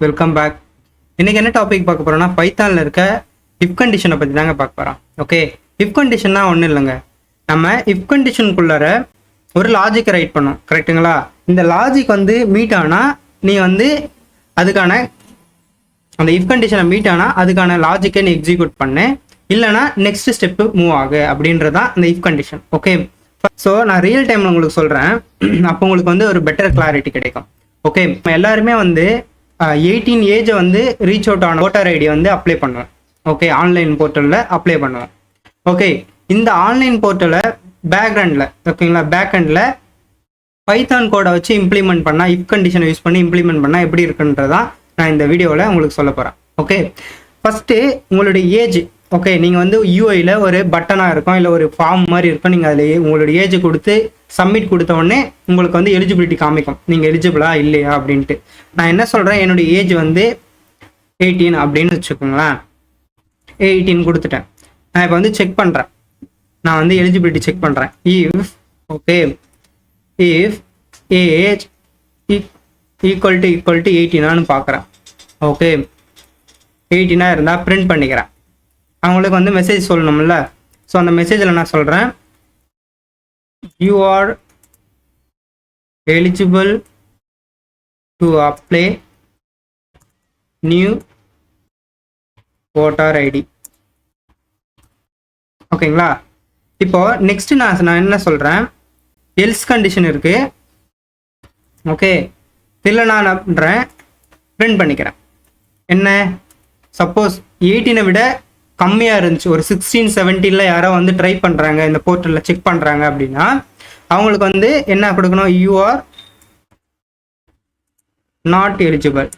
Welcome back. இன்னைக்கு என்ன topic பார்க்க போறோம்னா பைத்தான்ல இருக்க இஃப் கண்டிஷனை பற்றி தாங்க பார்க்க போகிறோம். ஓகே, இஃப் கண்டிஷன்னா ஒன்றும் இல்லைங்க. நம்ம இஃப் கண்டிஷனுக்குள்ளார ஒரு லாஜிக்கை ரைட் பண்ணோம், கரெக்டுங்களா? இந்த லாஜிக் மீட் ஆனால் நீ அதுக்கான அந்த இஃப் கண்டிஷனை மீட் ஆனால் அதுக்கான லாஜிக்கை நீ எக்ஸிக்யூட் பண்ணு, இல்லைனா நெக்ஸ்ட் ஸ்டெப்பு மூவ் ஆகு அப்படின்றதான் இந்த இஃப் கண்டிஷன். ஓகே, ஸோ நான் ரியல் டைமில் உங்களுக்கு சொல்கிறேன், அப்போ உங்களுக்கு ஒரு பெட்டர் கிளாரிட்டி கிடைக்கும். ஓகே, எல்லாருமே 18 ஏஜை ரீச் அவுட் ஆன ஓட்டர் ஐடி அப்ளை பண்ணுவேன். ஓகே, ஆன்லைன் போர்ட்டலில் அப்ளை பண்ணுவேன். ஓகே, இந்த ஆன்லைன் போர்ட்டலில் பேக்ரவுண்டில் ஓகேங்களா, பேக்ஹெண்டில் பைத்தான் கோடை வச்சு இம்ப்ளிமெண்ட் பண்ணால், இஃப் கண்டிஷனை யூஸ் பண்ணி இம்ப்ளிமெண்ட் பண்ணால் எப்படி இருக்குன்றதான் நான் இந்த வீடியோவில் உங்களுக்கு சொல்ல போகிறேன். ஓகே, ஃபஸ்ட்டு உங்களுடைய ஏஜ். ஓகே, நீங்கள் யூஐயில் ஒரு பட்டனாக இருக்கும், இல்லை ஒரு ஃபார்ம் மாதிரி இருக்கும். நீங்கள் அதில் உங்களுடைய ஏஜ் கொடுத்து சப்மிட் கொடுத்த உடனே உங்களுக்கு எலிஜிபிலிட்டி காமிக்கும், நீங்கள் எலிஜிபிளா இல்லையா அப்படின்ட்டு. நான் என்ன சொல்கிறேன், என்னுடைய ஏஜ் 18 அப்படின்னு வச்சுக்கோங்களேன். 18 கொடுத்துட்டேன். நான் இப்போ செக் பண்ணுறேன், நான் எலிஜிபிலிட்டி செக் பண்ணுறேன். If okay, if age equal to 18 பார்க்குறேன். ஓகே, 18 இருந்தால் பிரிண்ட் பண்ணிக்கிறேன். அவங்களுக்கு மெசேஜ் சொல்லணும்ல, ஸோ அந்த மெசேஜில் நான் சொல்கிறேன், you are eligible to apply new voter ID. ஓகேங்களா? இப்போ நெக்ஸ்ட் நான் என்ன சொல்கிறேன், எல்ஸ் கண்டிஷன் இருக்கு. ஓகே, இதில் நான் என்ன பண்ணுறேன், பிரிண்ட் பண்ணிக்கிறேன். என்ன, சப்போஸ் 18 விட கம்மியாக இருந்துச்சு, ஒரு 16, 17 யாரோ ட்ரை பண்ணுறாங்க, இந்த போர்ட்டலில் செக் பண்ணுறாங்க அப்படின்னா அவங்களுக்கு என்ன கொடுக்கணும், you are not eligible,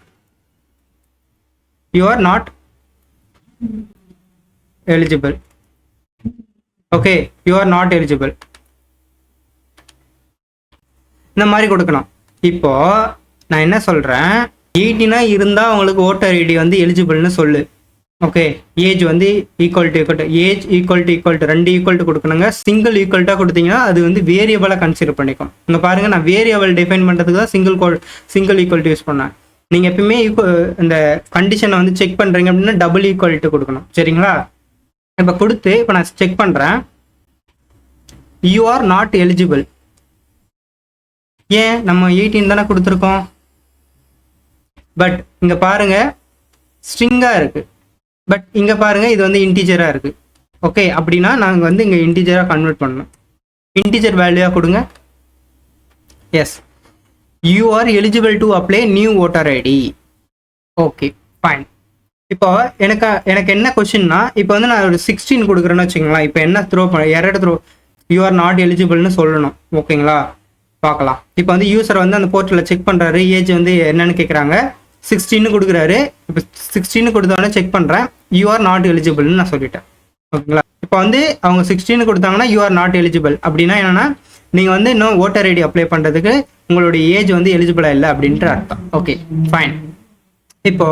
you are not eligible. Okay, you are not eligible, இந்த மாதிரி கொடுக்கணும். இப்போ நான் என்ன சொல்கிறேன், 18 இருந்தால் அவங்களுக்கு ஓட்டர் ஐடி எலிஜிபிள்னு சொல்லு. Okay, age equal to age equal to ரெண்டு ஈக்குவல் டு கொடுக்கணுங்க. சிங்கிள் ஈக்குவல்ட்டாக கொடுத்தீங்கன்னா அது வேரியபிளாக கன்சிடர் பண்ணிக்கும். இங்கே பாருங்கள், நான் வேரியபிள் டிஃபைன் பண்ணுறதுக்கு தான் சிங்கிள் ஈக்குவல் டு யூஸ் பண்ணேன். நீங்கள் எப்பயுமே இந்த கண்டிஷனை செக் பண்ணுறீங்க அப்படின்னா டபுள் ஈக்குவல் டு கொடுக்கணும், சரிங்களா? இப்போ கொடுத்து இப்போ நான் செக் பண்ணுறேன், யூ ஆர் நாட் எலிஜிபிள். ஏன், நம்ம 18 தானே கொடுத்துருக்கோம். பட் இங்கே பாருங்கள், ஸ்ட்ரிங்காக இருக்குது. பட் இங்கே பாருங்கள், இது இன்டிஜராக இருக்குது. ஓகே, அப்படின்னா நாங்கள் இங்கே இன்டிஜராக கன்வெர்ட் பண்ணணும். இன்டிஜர் வேல்யூவாக கொடுங்க. Yes, you are eligible to apply new voter ID. Okay, fine. இப்போ எனக்கு என்ன கொஸ்டின்னா, இப்போ நான் ஒரு 16 கொடுக்குறேன்னு வச்சுக்கோங்களேன். இப்போ என்ன error throw, you are not எலிஜிபிள்னு சொல்லணும். ஓகேங்களா, பார்க்கலாம். இப்போ யூசர் அந்த போர்ட்டலில் செக் பண்ணுறாரு, ஏஜ் என்னன்னு கேட்குறாங்க, 16 கொடுக்குறாரு. இப்போ 16 கொடுத்தோடனே செக் பண்ணுறேன், யூ ஆர் நாட் எலிஜிபிள்னு நான் சொல்லிட்டேன். ஓகேங்களா, இப்போ அவங்க 16 கொடுத்தாங்கன்னா யூ ஆர் நாட் எலிஜிபிள் அப்படின்னா என்னன்னா, நீங்கள் இன்னும் ஓட்டர் ஐடி அப்ளை பண்ணுறதுக்கு உங்களுடைய ஏஜ் எலிஜிபிளாக இல்லை அப்படின்ற அர்த்தம். Okay, fine. இப்போ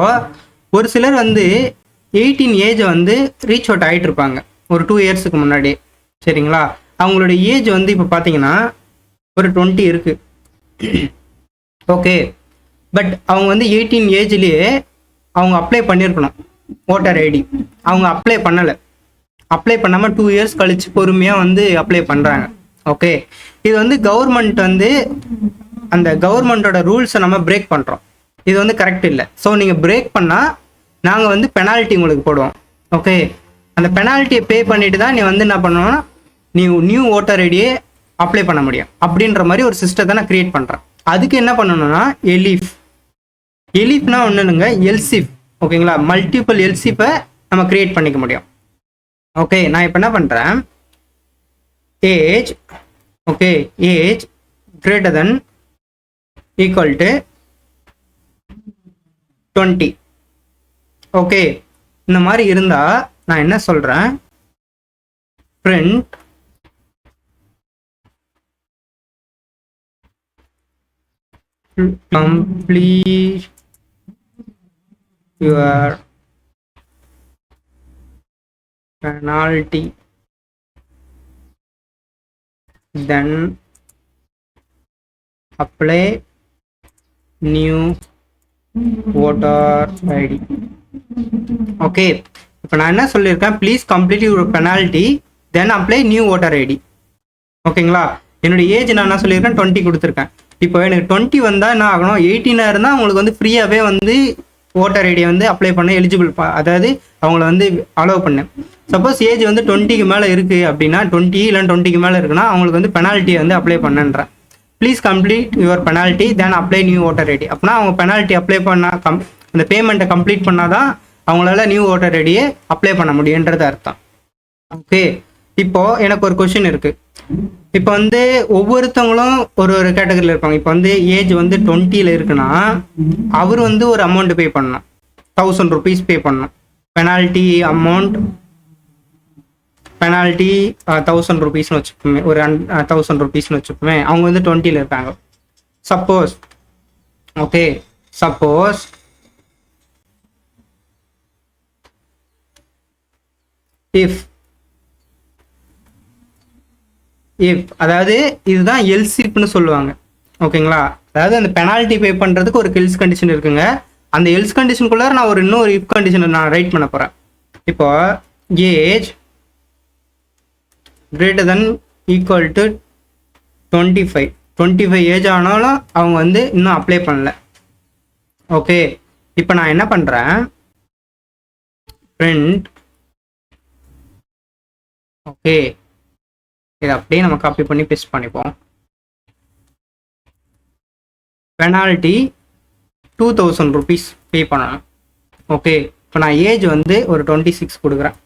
ஒரு சிலர் 18 ஏஜ் ரீச் அவுட் ஆகிட்டு இருப்பாங்க ஒரு 2 இயர்ஸுக்கு முன்னாடி, சரிங்களா? அவங்களுடைய ஏஜ் இப்போ பார்த்தீங்கன்னா ஒரு 20 இருக்கு. ஓகே, பட் அவங்க 18 ஏஜ்லேயே அவங்க அப்ளை பண்ணியிருக்கணும் ஓட்டர் ஐடி. அவங்க அப்ளை பண்ணலை. அப்ளை பண்ணாமல் 2 இயர்ஸ் கழிச்சு பொறுமையாக அப்ளை பண்ணுறாங்க. ஓகே, இது கவர்மெண்ட் அந்த கவர்மெண்ட்டோட ரூல்ஸை நம்ம பிரேக் பண்ணுறோம். இது கரெக்ட் இல்லை. ஸோ நீங்கள் பிரேக் பண்ணால் நாங்கள் பெனால்ட்டி உங்களுக்கு போடுவோம். ஓகே, அந்த பெனால்ட்டியை பே பண்ணிட்டு தான் நீ என்ன பண்ணணும்னா நீ நியூ ஓட்டர் ஐடியே அப்ளை பண்ண முடியும் அப்படின்ற மாதிரி ஒரு சிஸ்டத்தை நான் கிரியேட் பண்ணுறேன். அதுக்கு என்ன பண்ணணும்னா எலிஃப்னா ஒன்று இல்லைங்க, எல்சிஃப். ஓகேங்களா, மல்டிபிள் எல்சிஃபை நம்ம கிரியேட் பண்ணிக்க முடியும். ஓகே, நான் இப்போ என்ன பண்ணுறேன், age okay, age greater than equal to 20. Okay, இந்த மாதிரி இருந்தால் நான் என்ன சொல்கிறேன், print complete your penalty, then apply new voter ID. Okay, இப்போ நான் என்ன சொல்லியிருக்கேன், please complete your penalty then apply new voter ID. ஓகேங்களா, என்னுடைய ஏஜ் நான் என்ன சொல்லியிருக்கேன் 20 கொடுத்துருக்கேன். இப்போ எனக்கு 20 வந்தால் என்ன ஆகணும், 18 இருந்தால் அவங்களுக்கு வந்து ஃப்ரீயாகவே வந்து ஓட்டர் ஐடியை வந்து அப்ளை பண்ண எலிஜிபிள், அதாவது அவங்கள வந்து அலோவ் பண்ணேன். சப்போஸ் ஏஜ் வந்து 20க்கு மேலே இருக்குது அப்படின்னா, 20 இல்லை 20க்கு மேலே இருக்குன்னா அவங்களுக்கு வந்து பெனால்ட்டியை வந்து அப்ளை பண்ணுன்றேன். Please complete your penalty then apply new voter ID. அப்படின்னா அவங்க பெனால்ட்டி அப்ளை பண்ணால் அந்த பேமெண்ட்டை கம்ப்ளீட் பண்ணால் தான் அவங்களால நியூ ஓட்டர் ஐடியை அப்ளை பண்ண முடியுன்றது அர்த்தம். ஓகே, இப்போ எனக்கு ஒரு கொஸ்டின் இருக்கு. இப்போ வந்து ஒவ்வொருத்தவங்களும் ஒரு ஒரு கேட்டகரியில் இருப்பாங்க. இப்போ வந்து ஏஜ் வந்து 20ல் இருக்குன்னா அவர் வந்து ஒரு அமௌண்ட் பே பண்ணணும், 1000 rupees பே பண்ணணும். பெனால்ட்டி அமௌண்ட், பெனால்ட்டி 1000 rupeesனு வச்சுப்போமே, ஒரு 1000 rupeesனு வச்சுப்போமே. அவங்க வந்து 20ல் இருப்பாங்க. சப்போஸ் ஓகே, சப்போஸ் இஃப் அதாவது இதுதான் எல்சிப்னு சொல்லுவாங்க. ஓகேங்களா, அதாவது அந்த பெனால்ட்டி பே பண்ணுறதுக்கு ஒரு எல்ஸ் கண்டிஷன் இருக்குங்க. அந்த எல்ஸ் கண்டிஷனுக்குள்ளார நான் இன்னொரு இஃப் கண்டிஷனை நான் ரைட் பண்ண போகிறேன். இப்போ age greater than equal to 25 age ஆனாலும் அவங்க வந்து இன்னும் அப்ளை பண்ணல. ஓகே, இப்போ நான் என்ன பண்ணுறேன், பிரிண்ட். ஓகே, இதை அப்படியே நம்ம காப்பி பண்ணி பேஸ்ட் பண்ணிப்போம். பெனால்ட்டி 2000 rupees பே பண்ணணும். ஓகே, இப்போ நான் ஏஜ் வந்து ஒரு 26 கொடுக்குறேன்.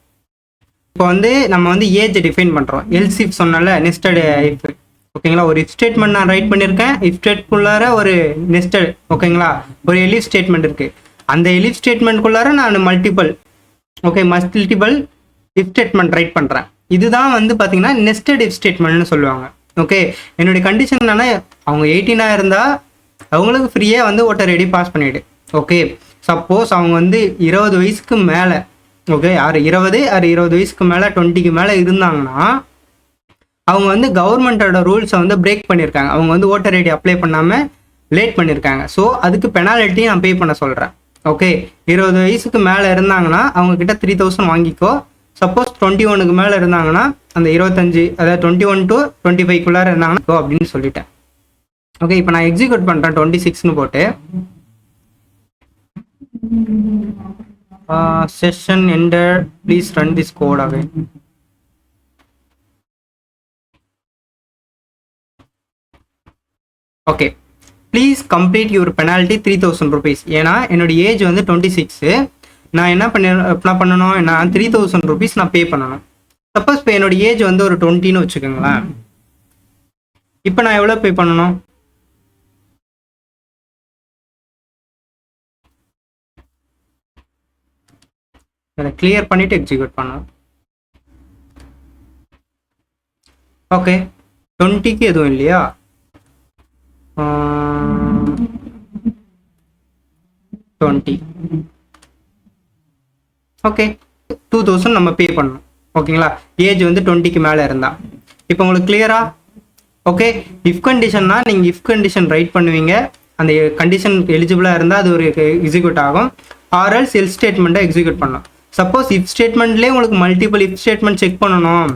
இப்போ வந்து நம்ம வந்து ஏஜ் டிஃபைன் பண்ணுறோம். எல்ஸ் இஃப் சொன்னால நெஸ்டட் இஃப். ஓகேங்களா, ஒரு இஃப் ஸ்டேட்மெண்ட் நான் ரைட் பண்ணியிருக்கேன். இஃப் ஸ்டேட்குள்ளார ஒரு நெஸ்டட், ஓகேங்களா, ஒரு எலிஃப் ஸ்டேட்மெண்ட் இருக்குது. அந்த எலிஃப் ஸ்டேட்மெண்ட்குள்ளார நான் மல்டிபிள் இஃப் ஸ்டேட்மெண்ட் ரைட் பண்ணுறேன். இதுதான் வந்து பார்த்தீங்கன்னா நெஸ்டட் இஃப் ஸ்டேட்மெண்ட்னு சொல்லுவாங்க. ஓகே, என்னுடைய கண்டிஷன் என்னன்னா, அவங்க 18 இருந்தால் அவங்களுக்கு ஃப்ரீயாக வந்து ஓட்டர் ஐடி பாஸ் பண்ணிவிடு. ஓகே, சப்போஸ் அவங்க வந்து 20 வயசுக்கு மேலே, ஓகே, 20 வயசுக்கு மேலே 20க்கு மேலே இருந்தாங்கன்னா அவங்க வந்து கவர்மெண்ட்டோட ரூல்ஸை வந்து பிரேக் பண்ணியிருக்காங்க. அவங்க வந்து ஓட்டர் ஐடி அப்ளை பண்ணாமல் லேட் பண்ணியிருக்காங்க. ஸோ அதுக்கு பெனால்ட்டி நான் பே பண்ண சொல்கிறேன். ஓகே, 20 வயசுக்கு மேலே இருந்தாங்கன்னா அவங்கக்கிட்ட 3000 வாங்கிக்கோ. சப்போஸ் 21க்கு மேலே இருந்தாங்கன்னா அந்த 25, அதாவது 21 to 25 இருந்தாங்கன்னா அப்படின்னு சொல்லிட்டேன். ஓகே, இப்போ நான் எக்ஸிக்யூட் பண்ணுறேன் 26னு போட்டு. Session enter, please run this code again. Okay, please complete your penalty 3000 rupees. ஏன்னா என்னுடைய ஏஜ் வந்து 26. நான் என்ன பண்ணணும், நான் 3000 rupees நான் பே பண்ணணும். சப்போஸ் இப்போ என்னோட ஏஜ் வந்து ஒரு 20ன்னு வச்சுக்கோங்களேன். இப்போ நான் எவ்வளோ பே பண்ணணும், அதை கிளியர் பண்ணிட்டு எக்ஸிக்யூட் பண்ணணும். ஓகே, 20க்கு எதுவும் இல்லையா, 20. ஓகே, 2000 நம்ம பே பண்ணணும். ஓகேங்களா, ஏஜ் வந்து 20க்கு மேலே இருந்தால். இப்போ உங்களுக்கு கிளியரா? ஓகே, இஃப் கண்டிஷன்னா நீங்கள் இஃப் கண்டிஷன் ரைட் பண்ணுவீங்க. அந்த கண்டிஷன் எலிஜிபிளாக இருந்தால் அது ஒரு எக்ஸிக்யூட் ஆகும். ஆர்எல்ஸ் எல் ஸ்டேட்மெண்ட்டை எக்ஸிக்யூட் பண்ணணும். சப்போஸ் இஃப் ஸ்டேட்மெண்ட்லேயே உங்களுக்கு மல்டிபிள் இஃப் ஸ்டேட்மெண்ட் செக் பண்ணணும்,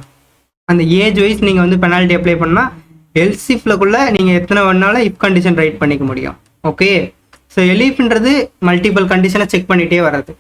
அந்த ஏஜ் வைஸ் நீங்கள் வந்து பெனால்ட்டி அப்ளை பண்ணால் எல்ஸ் இஃப்லக்குள்ளே நீங்கள் எத்தனை வேணாலும் இஃப் கண்டிஷன் ரைட் பண்ணிக்க முடியும். ஓகே, ஸோ எலிஃப்ன்றது மல்டிபிள் கண்டிஷனை செக் பண்ணிகிட்டே வர்றது.